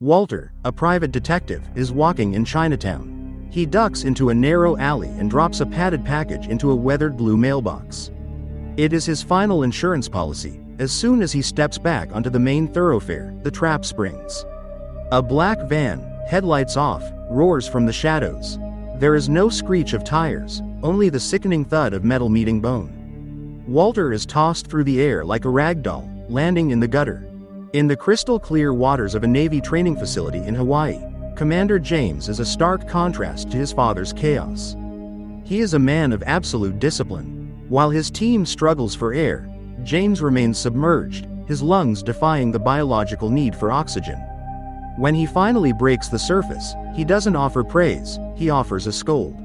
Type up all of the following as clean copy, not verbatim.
Walter, a private detective, is walking in Chinatown. He ducks into a narrow alley and drops a padded package into a weathered blue mailbox. It is his final insurance policy. As soon as he steps back onto the main thoroughfare, the trap springs. A black van, headlights off, roars from the shadows. There is no screech of tires, only the sickening thud of metal meeting bone. Walter is tossed through the air like a rag doll, landing in the gutter. In the crystal-clear waters of a Navy training facility in Hawaii, Commander James is a stark contrast to his father's chaos. He is a man of absolute discipline. While his team struggles for air, James remains submerged, his lungs defying the biological need for oxygen. When he finally breaks the surface, he doesn't offer praise, he offers a scold.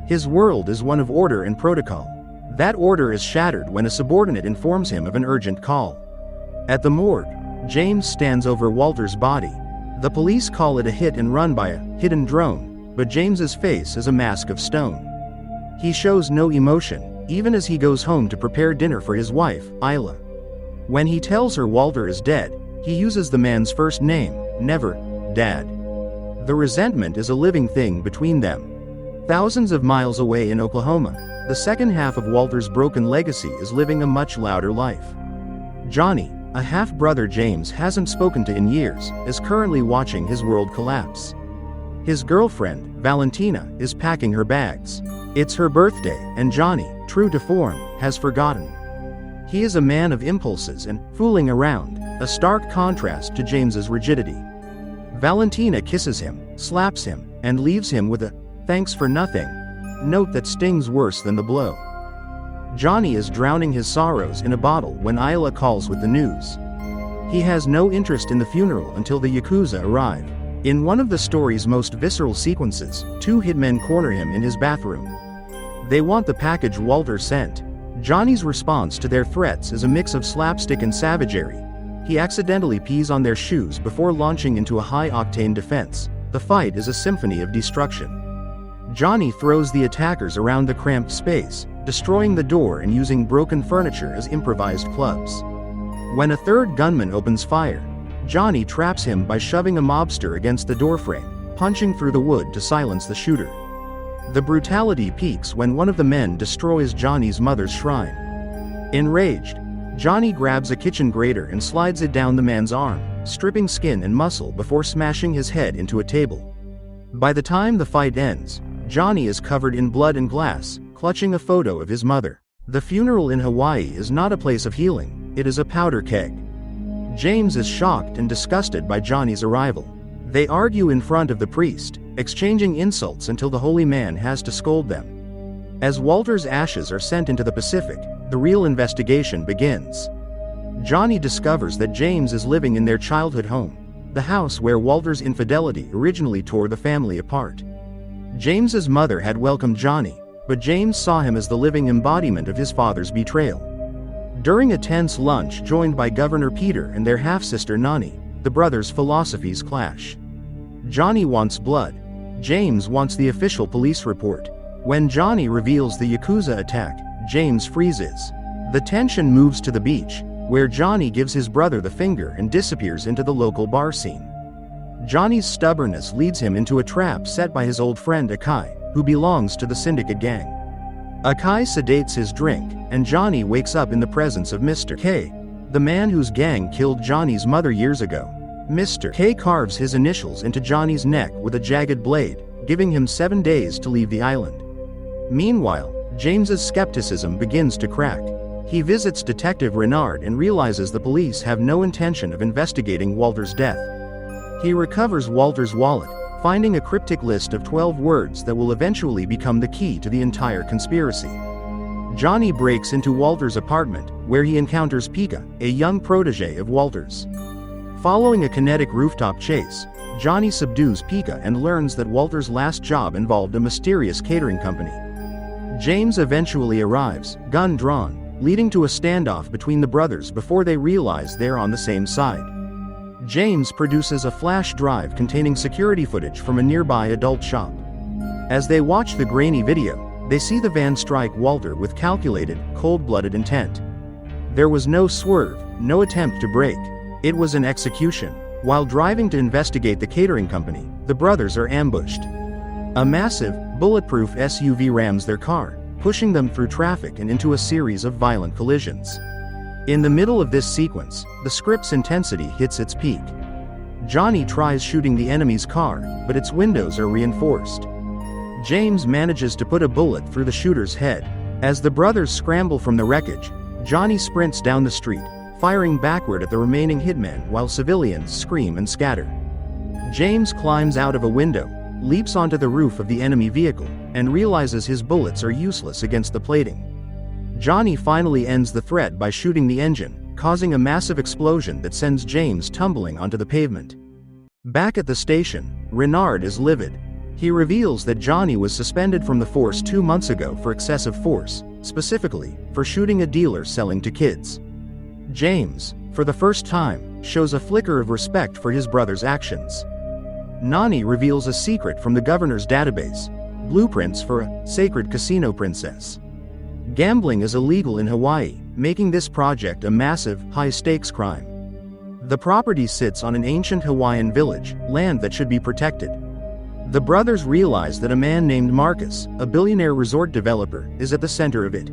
His world is one of order and protocol. That order is shattered when a subordinate informs him of an urgent call. At the morgue, James stands over Walter's body. The police call it a hit and run by a hidden drone, but James's face is a mask of stone. He shows no emotion, even as he goes home to prepare dinner for his wife, Isla. When he tells her Walter is dead, he uses the man's first name, never Dad. The resentment is a living thing between them. Thousands of miles away in Oklahoma, the second half of Walter's broken legacy is living a much louder life. Johnny, a half-brother James hasn't spoken to in years, is currently watching his world collapse. His girlfriend, Valentina, is packing her bags. It's her birthday, and Johnny, true to form, has forgotten. He is a man of impulses and fooling around, a stark contrast to James's rigidity. Valentina kisses him, slaps him, and leaves him with a "thanks for nothing" note that stings worse than the blow. Johnny is drowning his sorrows in a bottle when Isla calls with the news. He has no interest in the funeral until the Yakuza arrive. In one of the story's most visceral sequences, two hitmen corner him in his bathroom. They want the package Walter sent. Johnny's response to their threats is a mix of slapstick and savagery. He accidentally pees on their shoes before launching into a high-octane defense. The fight is a symphony of destruction. Johnny throws the attackers around the cramped space, destroying the door and using broken furniture as improvised clubs. When a third gunman opens fire, Johnny traps him by shoving a mobster against the doorframe, punching through the wood to silence the shooter. The brutality peaks when one of the men destroys Johnny's mother's shrine. Enraged, Johnny grabs a kitchen grater and slides it down the man's arm, stripping skin and muscle before smashing his head into a table. By the time the fight ends, Johnny is covered in blood and glass, clutching a photo of his mother. The funeral in Hawaii is not a place of healing, it is a powder keg. James is shocked and disgusted by Johnny's arrival. They argue in front of the priest, exchanging insults until the holy man has to scold them. As Walter's ashes are sent into the Pacific, the real investigation begins. Johnny discovers that James is living in their childhood home, the house where Walter's infidelity originally tore the family apart. James's mother had welcomed Johnny, but James saw him as the living embodiment of his father's betrayal. During a tense lunch joined by Governor Peter and their half-sister Nani, the brothers' philosophies clash. Johnny wants blood. James wants the official police report. When Johnny reveals the Yakuza attack, James freezes. The tension moves to the beach, where Johnny gives his brother the finger and disappears into the local bar scene. Johnny's stubbornness leads him into a trap set by his old friend Akai, who belongs to the syndicate gang. Akai sedates his drink, and Johnny wakes up in the presence of Mr. K, the man whose gang killed Johnny's mother years ago. Mr. K carves his initials into Johnny's neck with a jagged blade, giving him 7 days to leave the island. Meanwhile, James's skepticism begins to crack. He visits Detective Renard and realizes the police have no intention of investigating Walter's death. He recovers Walter's wallet, finding a cryptic list of 12 words that will eventually become the key to the entire conspiracy. Johnny breaks into Walter's apartment, where he encounters Pika, a young protege of Walter's. Following a kinetic rooftop chase, Johnny subdues Pika and learns that Walter's last job involved a mysterious catering company. James eventually arrives, gun drawn, leading to a standoff between the brothers before they realize they're on the same side. James produces a flash drive containing security footage from a nearby adult shop. As they watch the grainy video, they see the van strike Walter with calculated, cold-blooded intent. There was no swerve, no attempt to brake. It was an execution. While driving to investigate the catering company, the brothers are ambushed. A massive, bulletproof SUV rams their car, pushing them through traffic and into a series of violent collisions. In the middle of this sequence, the script's intensity hits its peak. Johnny tries shooting the enemy's car, but its windows are reinforced. James manages to put a bullet through the shooter's head. As the brothers scramble from the wreckage, Johnny sprints down the street, firing backward at the remaining hitmen while civilians scream and scatter. James climbs out of a window, leaps onto the roof of the enemy vehicle, and realizes his bullets are useless against the plating. Johnny finally ends the threat by shooting the engine, causing a massive explosion that sends James tumbling onto the pavement. Back at the station, Renard is livid. He reveals that Johnny was suspended from the force 2 months ago for excessive force, specifically, for shooting a dealer selling to kids. James, for the first time, shows a flicker of respect for his brother's actions. Nani reveals a secret from the governor's database: blueprints for a sacred casino princess. Gambling is illegal in Hawaii, making this project a massive, high-stakes crime. The property sits on an ancient Hawaiian village, land that should be protected. The brothers realize that a man named Marcus, a billionaire resort developer, is at the center of it.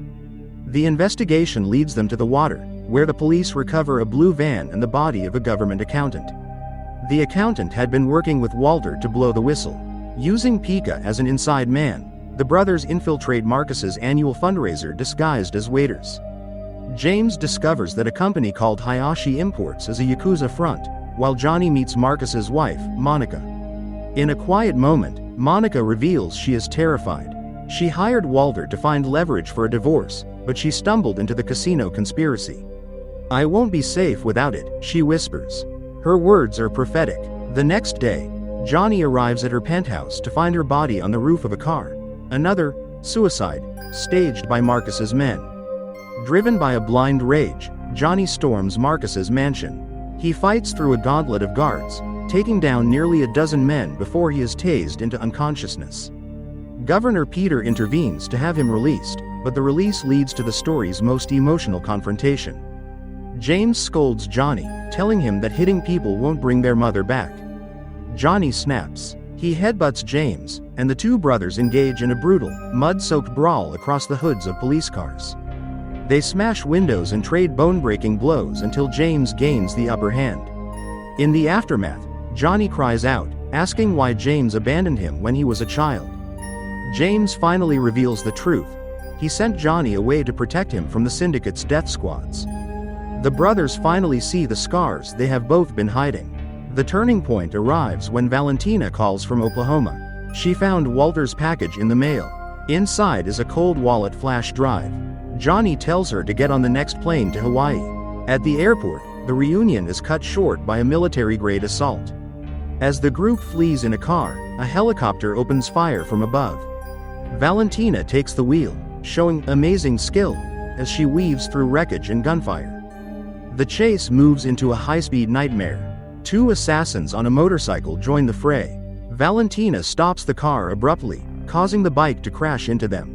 The investigation leads them to the water, where the police recover a blue van and the body of a government accountant. The accountant had been working with Walter to blow the whistle. Using Pika as an inside man, the brothers infiltrate Marcus's annual fundraiser disguised as waiters. James discovers that a company called Hayashi Imports is a Yakuza front, while Johnny meets Marcus's wife, Monica. In a quiet moment, Monica reveals she is terrified. She hired Walter to find leverage for a divorce, but she stumbled into the casino conspiracy. "I won't be safe without it," she whispers. Her words are prophetic. The next day, Johnny arrives at her penthouse to find her body on the roof of a car. Another suicide, staged by Marcus's men. Driven by a blind rage, Johnny storms Marcus's mansion. He fights through a gauntlet of guards, taking down nearly a dozen men before he is tased into unconsciousness. Governor Peter intervenes to have him released, but the release leads to the story's most emotional confrontation. James scolds Johnny, telling him that hitting people won't bring their mother back. Johnny snaps. He headbutts James, and the two brothers engage in a brutal, mud-soaked brawl across the hoods of police cars. They smash windows and trade bone-breaking blows until James gains the upper hand. In the aftermath, Johnny cries out, asking why James abandoned him when he was a child. James finally reveals the truth. He sent Johnny away to protect him from the syndicate's death squads. The brothers finally see the scars they have both been hiding. The turning point arrives when Valentina calls from Oklahoma. She found Walter's package in the mail. Inside is a cold wallet flash drive. Johnny tells her to get on the next plane to Hawaii. At the airport, the reunion is cut short by a military-grade assault. As the group flees in a car, a helicopter opens fire from above. Valentina takes the wheel, showing amazing skill, as she weaves through wreckage and gunfire. The chase moves into a high-speed nightmare. Two assassins on a motorcycle join the fray. Valentina stops the car abruptly, causing the bike to crash into them.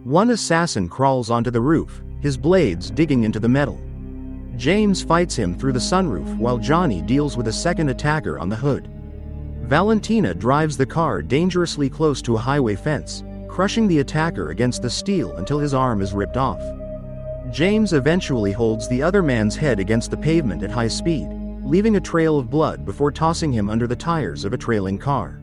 One assassin crawls onto the roof, his blades digging into the metal. James fights him through the sunroof while Johnny deals with a second attacker on the hood. Valentina drives the car dangerously close to a highway fence, crushing the attacker against the steel until his arm is ripped off. James eventually holds the other man's head against the pavement at high speed, leaving a trail of blood before tossing him under the tires of a trailing car.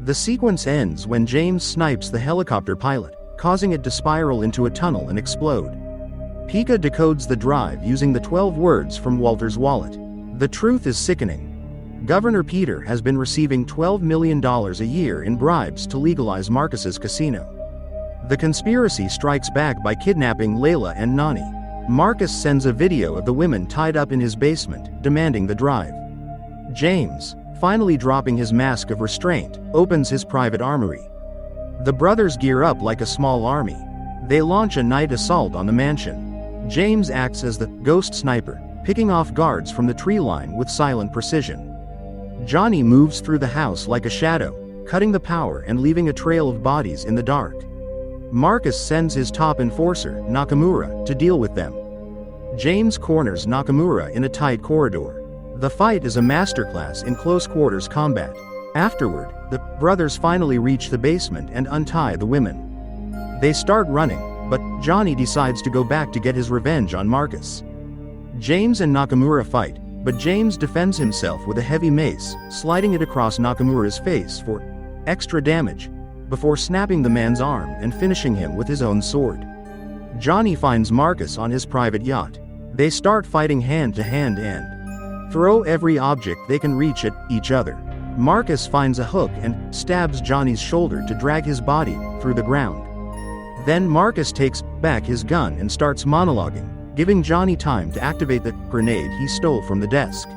The sequence ends when James snipes the helicopter pilot, causing it to spiral into a tunnel and explode. Pika decodes the drive using the 12 words from Walter's wallet. The truth is sickening. Governor Peter has been receiving $12 million a year in bribes to legalize Marcus's casino. The conspiracy strikes back by kidnapping Layla and Nani. Marcus sends a video of the women tied up in his basement, demanding the drive. James, finally dropping his mask of restraint, opens his private armory. The brothers gear up like a small army. They launch a night assault on the mansion. James acts as the ghost sniper, picking off guards from the tree line with silent precision. Johnny moves through the house like a shadow, cutting the power and leaving a trail of bodies in the dark. Marcus sends his top enforcer, Nakamura, to deal with them. James corners Nakamura in a tight corridor. The fight is a masterclass in close quarters combat. Afterward, the brothers finally reach the basement and untie the women. They start running, but Johnny decides to go back to get his revenge on Marcus. James and Nakamura fight, but James defends himself with a heavy mace, sliding it across Nakamura's face for extra damage, before snapping the man's arm and finishing him with his own sword. Johnny finds Marcus on his private yacht. They start fighting hand to hand and throw every object they can reach at each other. Marcus finds a hook and stabs Johnny's shoulder to drag his body through the ground. Then Marcus takes back his gun and starts monologuing, giving Johnny time to activate the grenade he stole from the desk.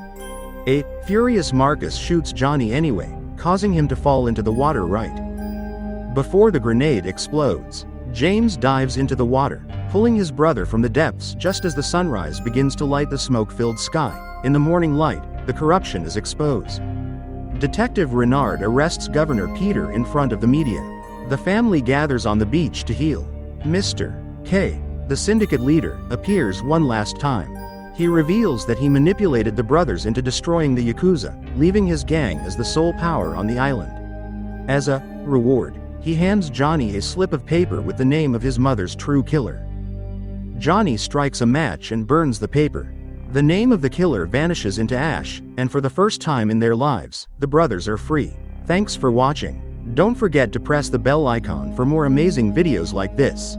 A furious Marcus shoots Johnny anyway, causing him to fall into the water right before the grenade explodes. James dives into the water, pulling his brother from the depths just as the sunrise begins to light the smoke-filled sky. In the morning light, the corruption is exposed. Detective Renard arrests Governor Peter in front of the media. The family gathers on the beach to heal. Mr. K, the syndicate leader, appears one last time. He reveals that he manipulated the brothers into destroying the Yakuza, leaving his gang as the sole power on the island. As a reward, he hands Johnny a slip of paper with the name of his mother's true killer. Johnny strikes a match and burns the paper. The name of the killer vanishes into ash, and for the first time in their lives, the brothers are free. Thanks for watching. Don't forget to press the bell icon for more amazing videos like this.